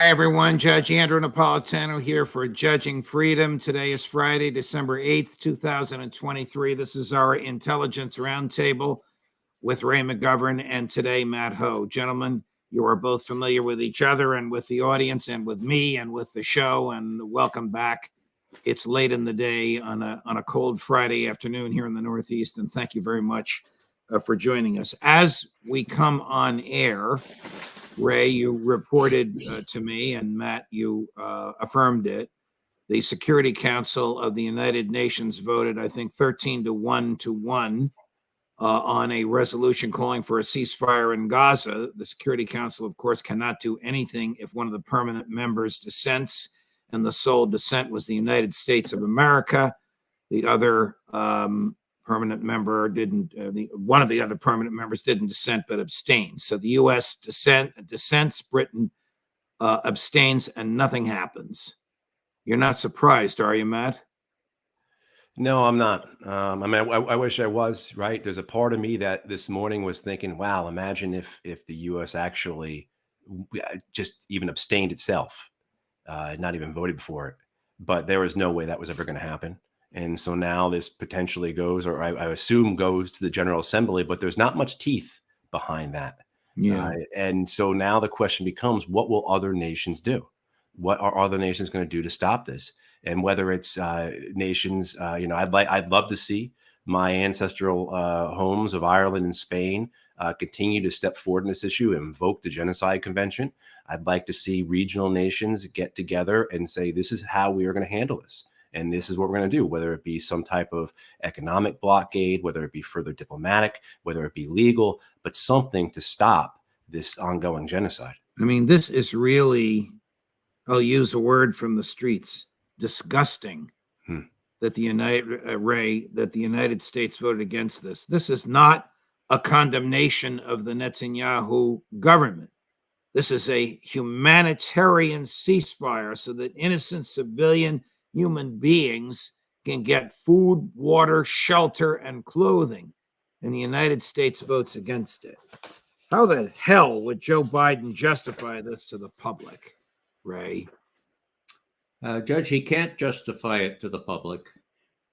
Hi, everyone. Judge Andrew Napolitano here for Judging Freedom. Today is Friday, December 8th, 2023. This is our Intelligence Roundtable with RayMcGovern and today Matt Ho. Gentlemen, you are both familiar with each other and with the audience and with me and with the show, and welcome back. It's late in the day on a cold Friday afternoon here in the Northeast, and thank you very much for joining us. As we come on air, Ray, you reported to me, and Matt, you affirmed it. The Security Council of the United Nations voted, I think, 13 to 1 on a resolution calling for a ceasefire in Gaza. The Security Council, of course, cannot do anything if one of the permanent members dissents, and the sole dissent was the United States of America. The other permanent member didn't, one of the other permanent members didn't dissent but abstained. So the U.S. dissents, Britain abstains, and nothing happens. You're not surprised, are you, Matt? No, I'm not. I mean, I wish I was, right? There's a part of me that this morning was thinking, wow, imagine if the U.S. actually just even abstained itself, not even voted for it. But there was no way that was ever going to happen. And so now this potentially goes, or I assume goes to the General Assembly, but there's not much teeth behind that. Yeah. And so now the question becomes, what will other nations do? What are other nations going to do to stop this? And whether it's nations, I'd love to see my ancestral homes of Ireland and Spain continue to step forward in this issue and invoke the Genocide Convention. I'd like to see regional nations get together and say, this is how we are going to handle this. And this is what we're going to do, whether it be some type of economic blockade, whether it be further diplomatic, whether it be legal, but something to stop this ongoing genocide. I mean, this is really, I'll use a word from the streets, disgusting that the United States voted against this. This is not a condemnation of the Netanyahu government. This is a humanitarian ceasefire so that innocent civilian human beings can get food, water, shelter, and clothing. And the United States votes against it. How the hell would Joe Biden justify this to the public, Ray? Judge, he can't justify it to the public.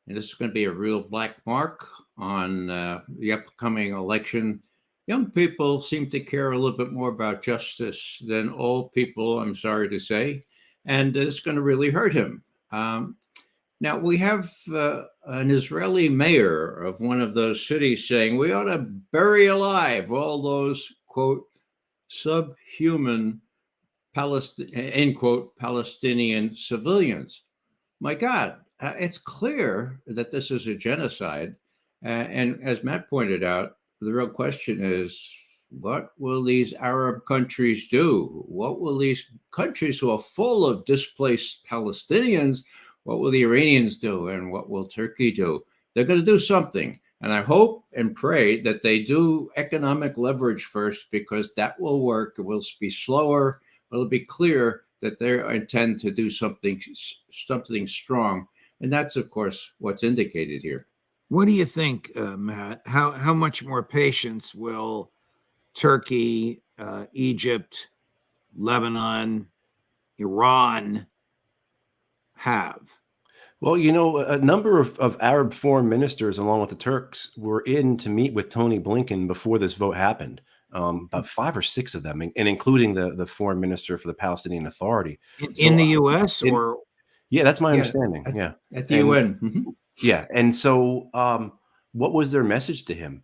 And this is going to be a real black mark on the upcoming election. Young people seem to care a little bit more about justice than old people, I'm sorry to say. And it's going to really hurt him. Now, we have an Israeli mayor of one of those cities saying we ought to bury alive all those, quote, subhuman, end quote, Palestinian civilians. My God, it's clear that this is a genocide. And as Matt pointed out, the real question is, what will these Arab countries do? What will these countries who are full of displaced Palestinians, what will the Iranians do? And what will Turkey do? They're going to do something. And I hope and pray that they do economic leverage first, because that will work. It will be slower, but it'll be clear that they intend to do something strong. And that's, of course, what's indicated here. What do you think, Matt? How much more patience will Turkey, Egypt, Lebanon, Iran have? Well, you know, a number of Arab foreign ministers, along with the Turks, were in to meet with Tony Blinken before this vote happened. About 5 or 6 of them, and including the foreign minister for the Palestinian Authority. In the U.S. or? Yeah, that's my understanding. At the UN. Mm-hmm. Yeah. And so what was their message to him?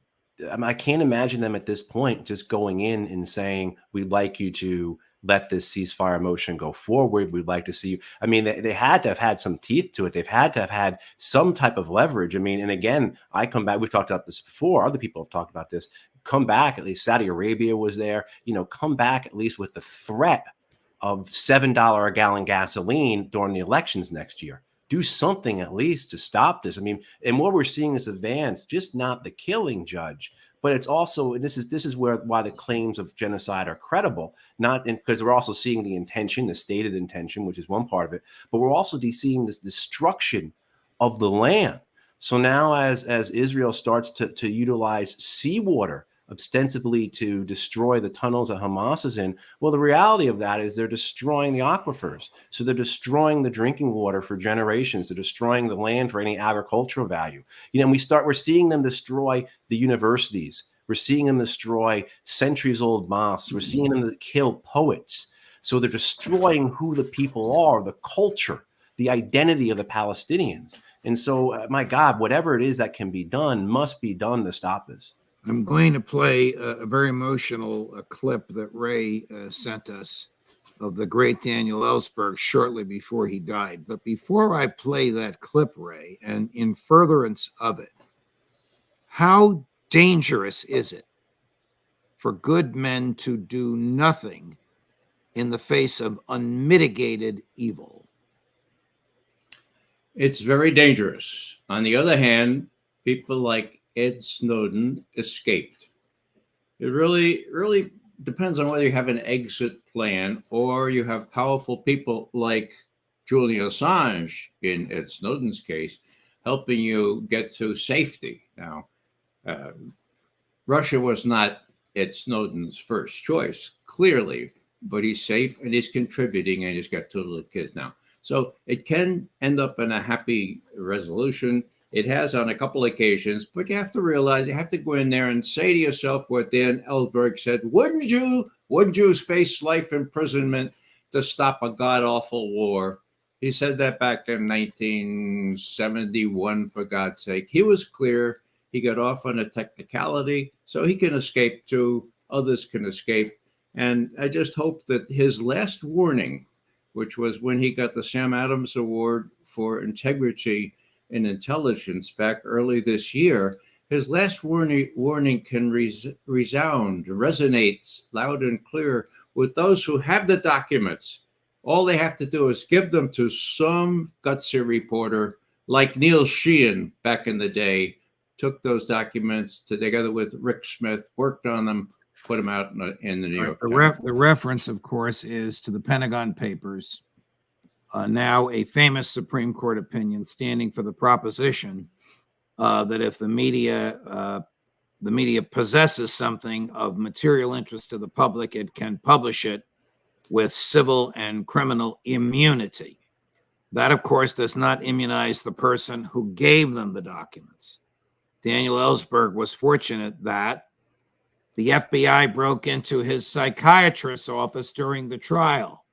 I can't imagine them at this point just going in and saying, we'd like you to let this ceasefire motion go forward. We'd like to see you. I mean, they had to have had some teeth to it. They've had to have had some type of leverage. I mean, and again, I come back, we've talked about this before. Other people have talked about this. Come back, at least Saudi Arabia was there, come back at least with the threat of $7 a gallon gasoline during the elections next year. Do something at least to stop this. I mean, and what we're seeing is advance, just not the killing, Judge, but it's also, and this is why the claims of genocide are credible, not because we're also seeing the intention, the stated intention, which is one part of it, but we're also seeing this destruction of the land. So now as Israel starts to utilize seawater ostensibly to destroy the tunnels that Hamas is in. Well, the reality of that is they're destroying the aquifers. So they're destroying the drinking water for generations. They're destroying the land for any agricultural value. You know, and we're seeing them destroy the universities. We're seeing them destroy centuries-old mosques. We're seeing them kill poets. So they're destroying who the people are, the culture, the identity of the Palestinians. And so, my God, whatever it is that can be done must be done to stop this. I'm going to play a very emotional clip that Ray sent us of the great Daniel Ellsberg shortly before he died. But before I play that clip, Ray, and in furtherance of it, how dangerous is it for good men to do nothing in the face of unmitigated evil? It's very dangerous. On the other hand, people like Ed Snowden escaped. It really depends on whether you have an exit plan or you have powerful people like Julian Assange, in Ed Snowden's case, helping you get to safety. Now, Russia was not Ed Snowden's first choice, clearly, but he's safe and he's contributing, and he's got two little kids now. So it can end up in a happy resolution. It has on a couple of occasions, but you have to realize, you have to go in there and say to yourself what Dan Ellsberg said: wouldn't you face life imprisonment to stop a god-awful war? He said that back in 1971, for God's sake. He was clear. He got off on a technicality, so he can escape too. Others can escape. And I just hope that his last warning, which was when he got the Sam Adams Award for Integrity in Intelligence back early this year, his last warning can resound, resonates loud and clear with those who have the documents. All they have to do is give them to some gutsy reporter like Neil Sheehan back in the day, took those documents together with Rick Smith, worked on them, put them out in the New York Times. The reference, of course, is to the Pentagon Papers, now a famous Supreme Court opinion standing for the proposition that if the media possesses something of material interest to the public, it can publish it with civil and criminal immunity. That, of course, does not immunize the person who gave them the documents. Daniel Ellsberg was fortunate that the FBI broke into his psychiatrist's office during the trial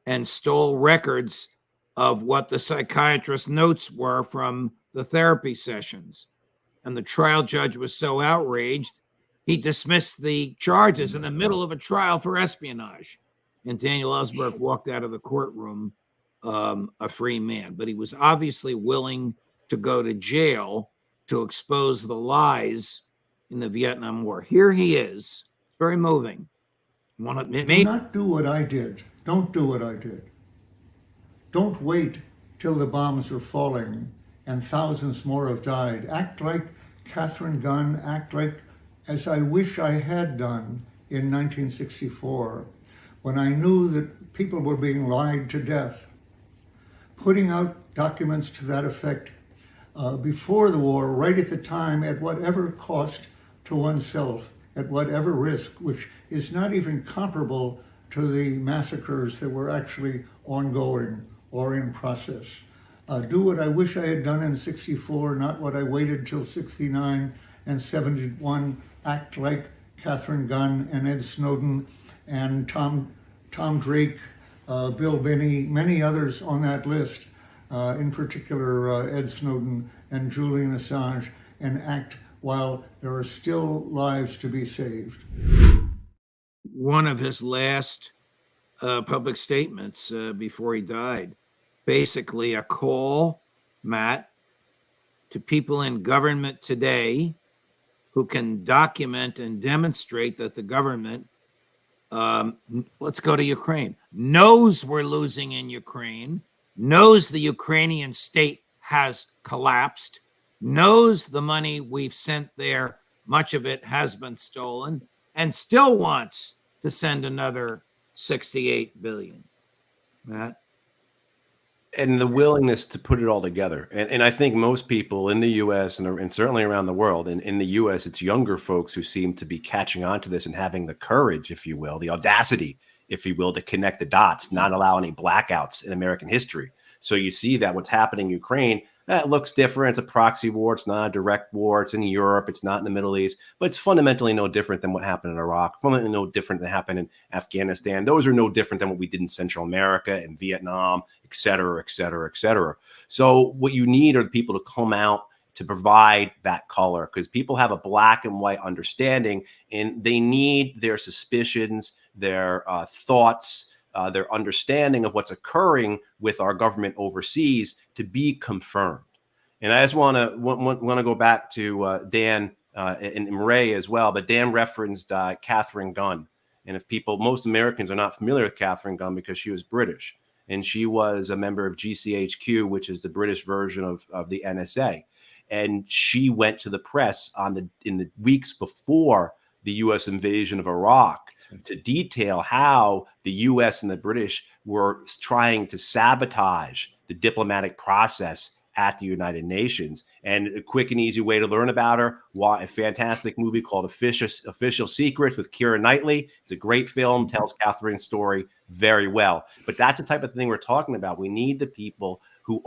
and stole records of what the psychiatrist's notes were from the therapy sessions. And the trial judge was so outraged, he dismissed the charges in the middle of a trial for espionage. And Daniel Ellsberg walked out of the courtroom a free man. But he was obviously willing to go to jail to expose the lies in the Vietnam War. Here he is. Very moving. Do not do what I did. Don't do what I did. Don't wait till the bombs are falling and thousands more have died. Act like Catherine Gunn. Act like as I wish I had done in 1964, when I knew that people were being lied to death. Putting out documents to that effect before the war, right at the time, at whatever cost to oneself, at whatever risk, which is not even comparable to the massacres that were actually ongoing or in process. Do what I wish I had done in 64, not what I waited till 69 and 71. Act like Catherine Gunn and Ed Snowden and Tom Drake, Bill Binney, many others on that list, in particular Ed Snowden and Julian Assange, and act while there are still lives to be saved. One of his last public statements before he died, basically a call, Matt, to people in government today who can document and demonstrate that the government, let's go to Ukraine, knows we're losing in Ukraine, knows the Ukrainian state has collapsed, knows the money we've sent there, much of it has been stolen, and still wants to send another $68 billion. Matt? And the willingness to put it all together. And I think most people in the U.S. and certainly around the world, and in the U.S., it's younger folks who seem to be catching on to this and having the courage, if you will, the audacity, if you will, to connect the dots, not allow any blackouts in American history. So you see that what's happening in Ukraine, that looks different. It's a proxy war. It's not a direct war. It's in Europe. It's not in the Middle East. But it's fundamentally no different than what happened in Iraq, fundamentally no different than happened in Afghanistan. Those are no different than what we did in Central America and Vietnam, et cetera, et cetera, et cetera. So what you need are the people to come out to provide that color, because people have a black and white understanding, and they need their suspicions, their thoughts, their understanding of what's occurring with our government overseas to be confirmed. And I just want to go back to Dan and Ray as well, but Dan referenced Catherine Gunn. And if most Americans are not familiar with Catherine Gunn because she was British, and she was a member of GCHQ, which is the British version of the NSA. And she went to the press in the weeks before the U.S. invasion of Iraq to detail how the U.S. and the British were trying to sabotage the diplomatic process at the United Nations. And a quick and easy way to learn about her, a fantastic movie called Official Secrets with Keira Knightley. It's a great film, tells Catherine's story very well. But that's the type of thing we're talking about. We need the people who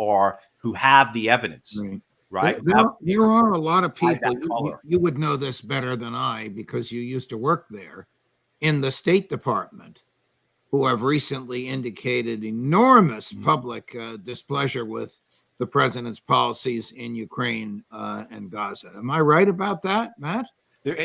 have the evidence. Right. There are a lot of people, you would know this better than I because you used to work there, in the State Department, who have recently indicated enormous public displeasure with the president's policies in Ukraine and Gaza. Am I right about that, Matt?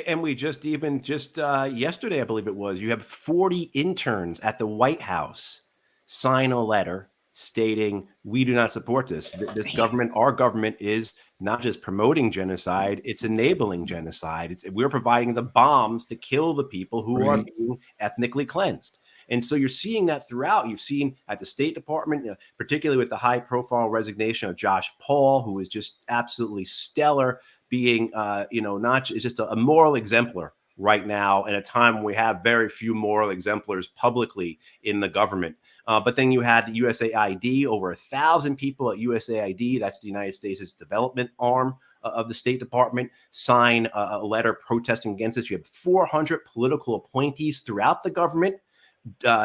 And we just yesterday, I believe it was, you have 40 interns at the White House sign a letter stating we do not support this. This government, our government, is not just promoting genocide, it's enabling genocide. We're providing the bombs to kill the people who are being ethnically cleansed. And so you're seeing that throughout. You've seen at the State Department, particularly with the high-profile resignation of Josh Paul, who is just absolutely stellar, being, is just a moral exemplar right now in a time when we have very few moral exemplars publicly in the government. But then you had USAID, over 1,000 people at USAID, that's the United States' development arm of the State Department, sign a letter protesting against this. You have 400 political appointees throughout the government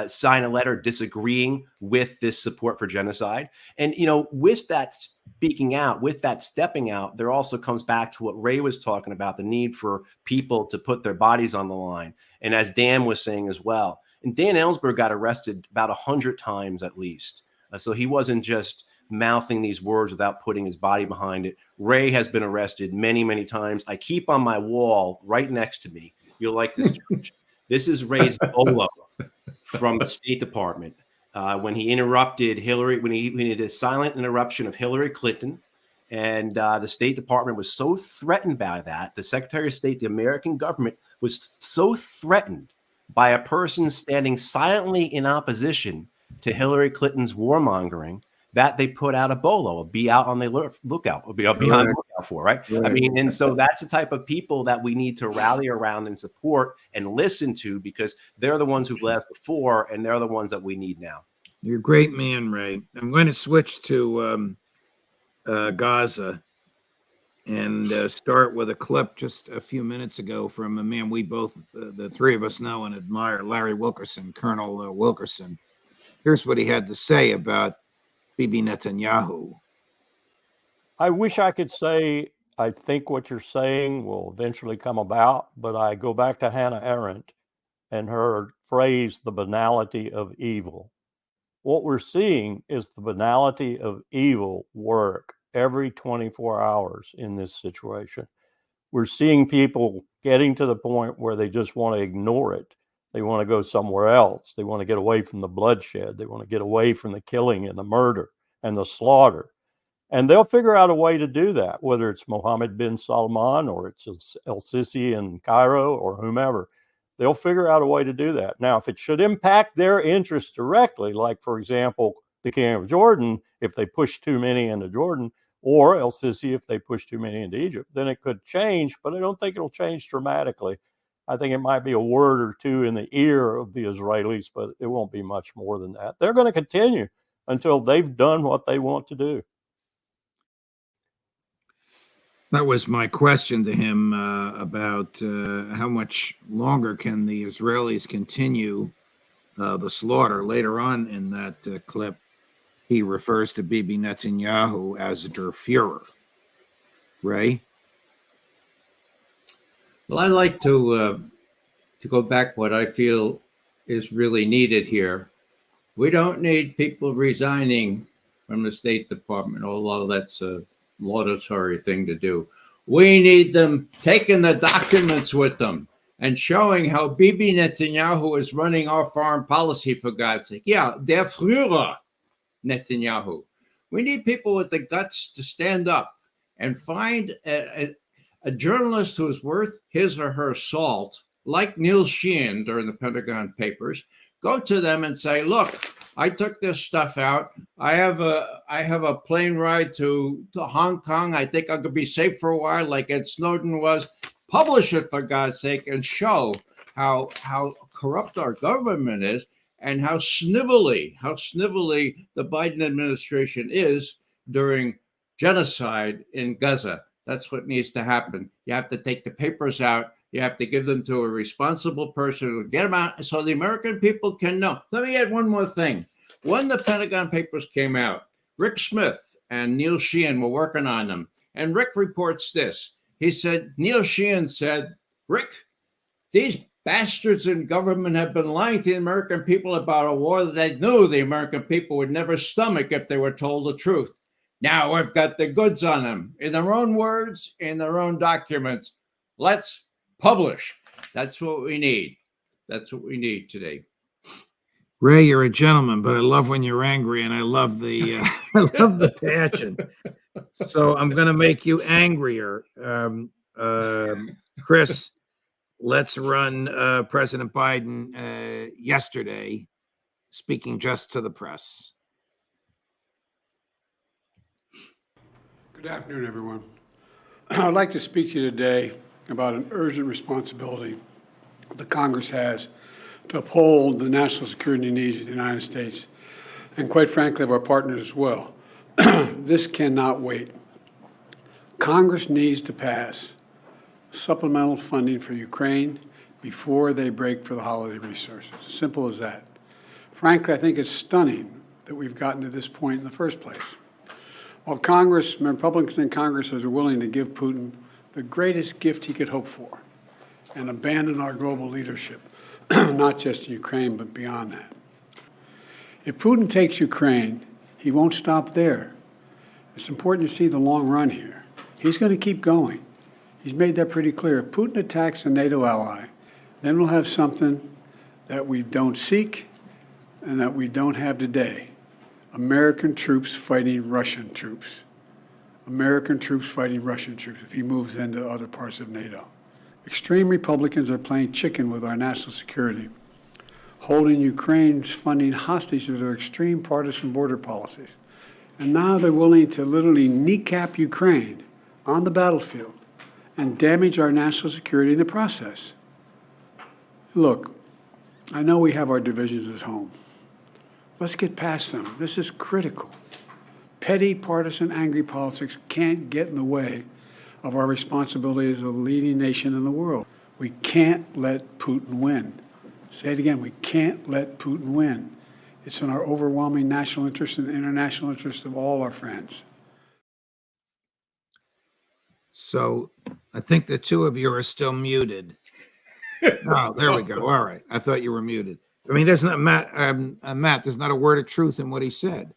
sign a letter disagreeing with this support for genocide. And, with that speaking out, with that stepping out, there also comes back to what Ray was talking about, the need for people to put their bodies on the line. And as Dan was saying as well, and Dan Ellsberg got arrested about 100 times at least. So he wasn't just mouthing these words without putting his body behind it. Ray has been arrested many, many times. I keep on my wall right next to me. You'll like this, George. This is Ray's bolo from the State Department when he interrupted Hillary, when he did a silent interruption of Hillary Clinton. And the State Department was so threatened by that. The Secretary of State, the American government, was so threatened by a person standing silently in opposition to Hillary Clinton's warmongering that they put out a bolo, be out on the lookout, be on the lookout for, right? I mean, and so that's the type of people that we need to rally around and support and listen to, because they're the ones who've left before, and they're the ones that we need now. You're a great man, Ray. I'm going to switch to Gaza and start with a clip just a few minutes ago from a man we both, the three of us, know and admire, Larry Wilkerson, Colonel Wilkerson. Here's what he had to say about Bibi Netanyahu. I wish I could say I think what you're saying will eventually come about, but I go back to Hannah Arendt and her phrase, the banality of evil. What we're seeing is the banality of evil work every 24 hours in this situation. We're seeing people getting to the point where they just want to ignore it. They want to go somewhere else. They want to get away from the bloodshed. They want to get away from the killing and the murder and the slaughter. And they'll figure out a way to do that, whether it's Mohammed bin Salman or it's El-Sisi in Cairo or whomever. They'll figure out a way to do that. Now, if it should impact their interests directly, like, for example, the King of Jordan, if they push too many into Jordan, or El-Sisi if they push too many into Egypt, then it could change, but I don't think it'll change dramatically. I think it might be a word or two in the ear of the Israelis, but it won't be much more than that. They're going to continue until they've done what they want to do. That was my question to him about how much longer can the Israelis continue the slaughter. Later on in that clip, he refers to Bibi Netanyahu as der Führer. Ray? Well, I like to go back what I feel is really needed here. We don't need people resigning from the State Department, although that's a laudatory thing to do. We need them taking the documents with them and showing how Bibi Netanyahu is running our foreign policy, for God's sake. Yeah, der Führer Netanyahu. We need people with the guts to stand up and find a journalist who is worth his or her salt, like Neil Sheehan during the Pentagon Papers. Go to them and say, look, I took this stuff out. I have a plane ride to Hong Kong. I think I could be safe for a while, like Ed Snowden was. Publish it, for God's sake, and show how corrupt our government is and how snivelly the Biden administration is during genocide in Gaza. That's what needs to happen. You have to take the papers out. You have to give them to a responsible person, get them out so the American people can know. Let me add one more thing. When the Pentagon Papers came out, Rick Smith and Neil Sheehan were working on them. And Rick reports this. He said, Neil Sheehan said, Rick, these bastards in government have been lying to the American people about a war that they knew the American people would never stomach if they were told the truth. Now we've got the goods on them. In their own words, in their own documents. Let's publish. That's what we need. That's what we need today. Ray, you're a gentleman, but I love when you're angry, and I love the I love the passion. So I'm going to make you angrier, Chris. Let's run President Biden yesterday, speaking just to the press. Good afternoon, everyone. I'd like to speak to you today about an urgent responsibility the Congress has to uphold the national security needs of the United States and, quite frankly, of our partners as well. This cannot wait. Congress needs to pass supplemental funding for Ukraine before they break for the holiday resources. As simple as that. Frankly, I think it's stunning that we've gotten to this point in the first place. While Congress, Republicans in Congress are willing to give Putin the greatest gift he could hope for and abandon our global leadership, not just in Ukraine, but beyond that. If Putin takes Ukraine, he won't stop there. It's important to see the long run here. He's going to keep going. He's made that pretty clear. If Putin attacks a NATO ally, then we'll have something that we don't seek and that we don't have today. American troops fighting Russian troops. American troops fighting Russian troops if he moves into other parts of NATO. Extreme Republicans are playing chicken with our national security, holding Ukraine's funding hostage to their extreme partisan border policies. And now they're willing to literally kneecap Ukraine on the battlefield and damage our national security in the process. Look, I know we have our divisions at home. Let's get past them. This is critical. Petty, partisan, angry politics can't get in the way of our responsibility as a leading nation in the world. We can't let Putin win. Say it again, we can't let Putin win. It's in our overwhelming national interest and international interest of all our friends. So I think the two of you are still muted. Oh, there we go. All right. I thought you were muted. I mean, there's not, Matt, there's not a word of truth in what he said.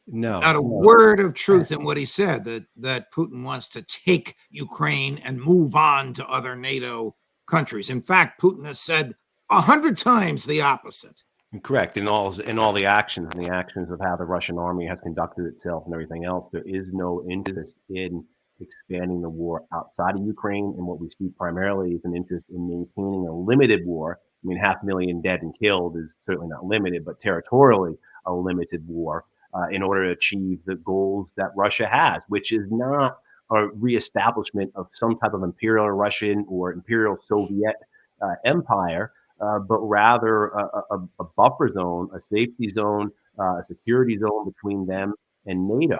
No, not a word of truth in what he said, that Putin wants to take Ukraine and move on to other NATO countries. In fact, Putin has said 100 times the opposite. correct. In all the actions of how the Russian army has conducted itself and everything else, there is no interest in expanding the war outside of Ukraine. And what we see primarily is an interest in maintaining a limited war. I mean, 500,000 dead and killed is certainly not limited, but territorially a limited war in order to achieve the goals that Russia has, which is not a reestablishment of some type of imperial Russian or imperial Soviet empire, but rather a buffer zone, a safety zone a security zone between them and NATO.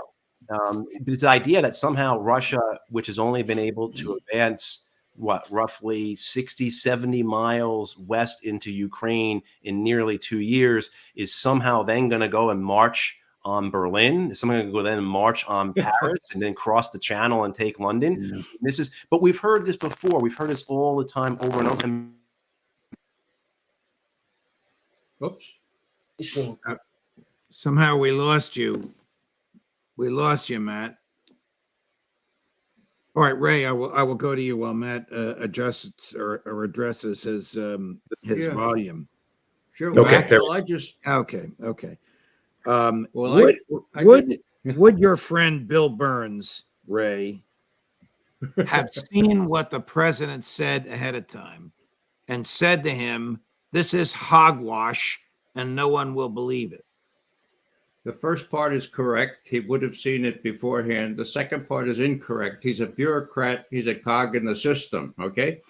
This idea that somehow Russia, which has only been able to advance roughly 60, 70 miles west into Ukraine in nearly 2 years, is somehow then going to go and march on Berlin. Is someone going to go then and march on Paris and then cross the channel and take London? But we've heard this before. We've heard this all the time over and over. Oops. Somehow we lost you. We lost you, Matt. All right, Ray, I will go to you while Matt adjusts or addresses his volume. Sure. Okay. Well, I just Okay. well, would your friend Bill Burns, Ray, have seen what the president said ahead of time and said to him, "This is hogwash, and no one will believe it"? The first part is correct. He would have seen it beforehand. The second part is incorrect. He's a bureaucrat. He's a cog in the system. Okay.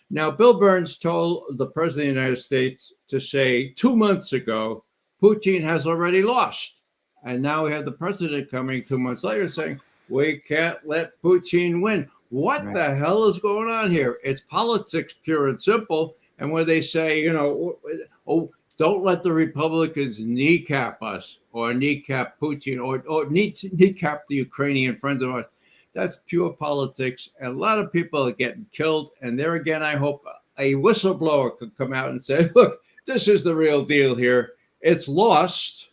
Now, Bill Burns told the president of the United States to say 2 months ago, Putin has already lost. And now we have the president coming 2 months later saying, we can't let Putin win. What the hell is going on here? It's politics, pure and simple. And when they say, don't let the Republicans kneecap us or kneecap Putin or kneecap the Ukrainian friends of ours. That's pure politics. And a lot of people are getting killed. And there again, I hope a whistleblower could come out and say, look, this is the real deal here. It's lost.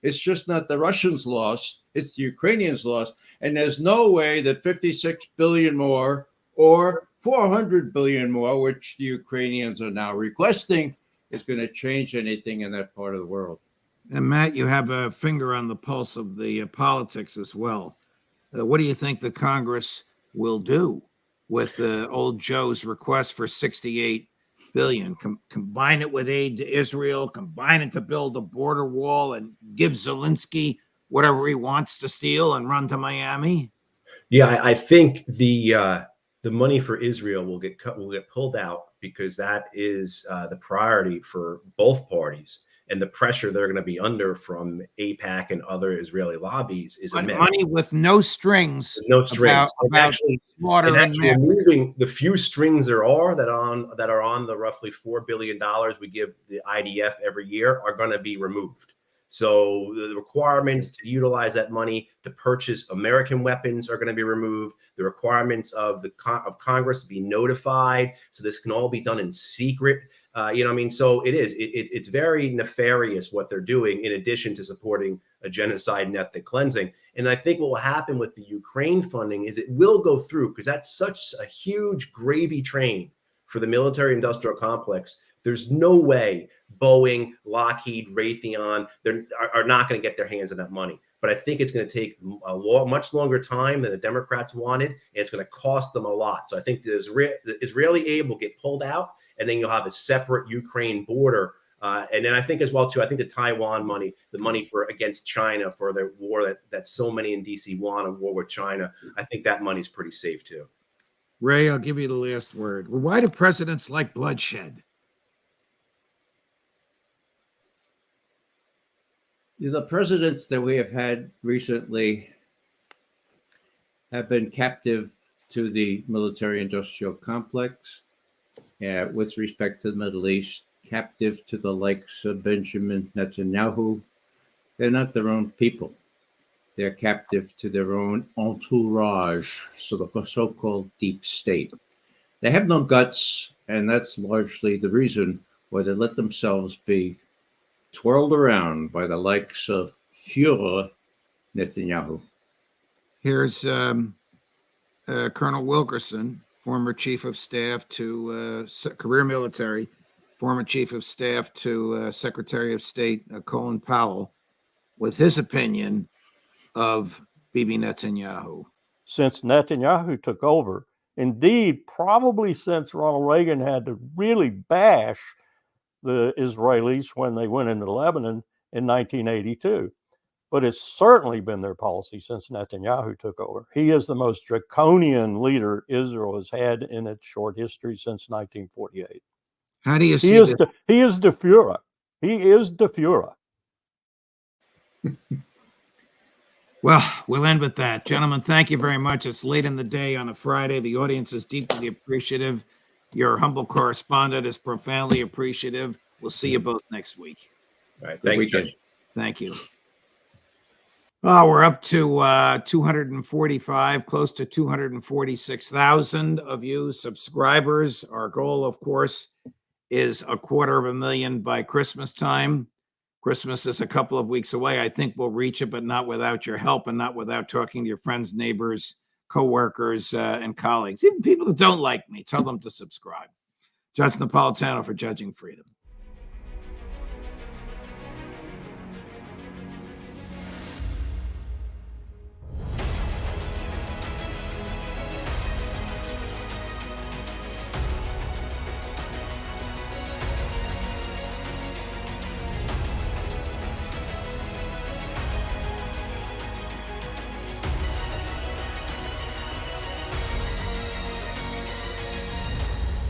It's just not the Russians lost. It's the Ukrainians lost. And there's no way that 56 billion more or 400 billion more, which the Ukrainians are now requesting, is going to change anything in that part of the world. And Matt, you have a finger on the pulse of the politics as well. What do you think the Congress will do with old Joe's request for 68 billion? Combine it with aid to Israel, combine it to build a border wall, and give Zelensky whatever he wants to steal and run to Miami? Yeah, I think the money for Israel will get pulled out because that is the priority for both parties, and the pressure they're going to be under from AIPAC and other Israeli lobbies is immense. Money with no strings. No strings. About actually slaughter and removing the few strings there are that are on the roughly $4 billion we give the IDF every year are going to be removed. So the requirements to utilize that money to purchase American weapons are going to be removed. The requirements of Congress to be notified, so this can all be done in secret. So it's very nefarious what they're doing, in addition to supporting a genocide and ethnic cleansing. And I think what will happen with the Ukraine funding is it will go through, because that's such a huge gravy train for the military industrial complex. There's no way Boeing, Lockheed, Raytheon are not going to get their hands on that money. But I think it's going to take much longer time than the Democrats wanted, and it's going to cost them a lot. So I think the Israeli aid will get pulled out, and then you'll have a separate Ukraine border. And then I think as well, too, I think the Taiwan money, the money against China for the war that so many in D.C. want, a war with China, I think that money's pretty safe, too. Ray, I'll give you the last word. Why do presidents like bloodshed? The presidents that we have had recently have been captive to the military-industrial complex with respect to the Middle East, captive to the likes of Benjamin Netanyahu. They're not their own people. They're captive to their own entourage, so the so-called deep state. They have no guts, and that's largely the reason why they let themselves be twirled around by the likes of Führer Netanyahu. Here's Colonel Wilkerson, former chief of staff to career military, former chief of staff to Secretary of State Colin Powell, with his opinion of Bibi Netanyahu. Since Netanyahu took over, indeed, probably since Ronald Reagan had to really bash the Israelis when they went into Lebanon in 1982. But it's certainly been their policy since Netanyahu took over. He is the most draconian leader Israel has had in its short history since 1948. How do you see He is the Führer. He is the Führer. Well, we'll end with that. Gentlemen, thank you very much. It's late in the day on a Friday. The audience is deeply appreciative. Your humble correspondent is profoundly appreciative. We'll see you both next week. All right. Good Thanks, weekend. Judge. Thank you. Oh, we're up to 245, close to 246,000 of you subscribers. Our goal, of course, is 250,000 by Christmas time. Christmas is a couple of weeks away. I think we'll reach it, but not without your help and not without talking to your friends, neighbors, coworkers, and colleagues. Even people that don't like me, tell them to subscribe. Judge Napolitano for Judging Freedom.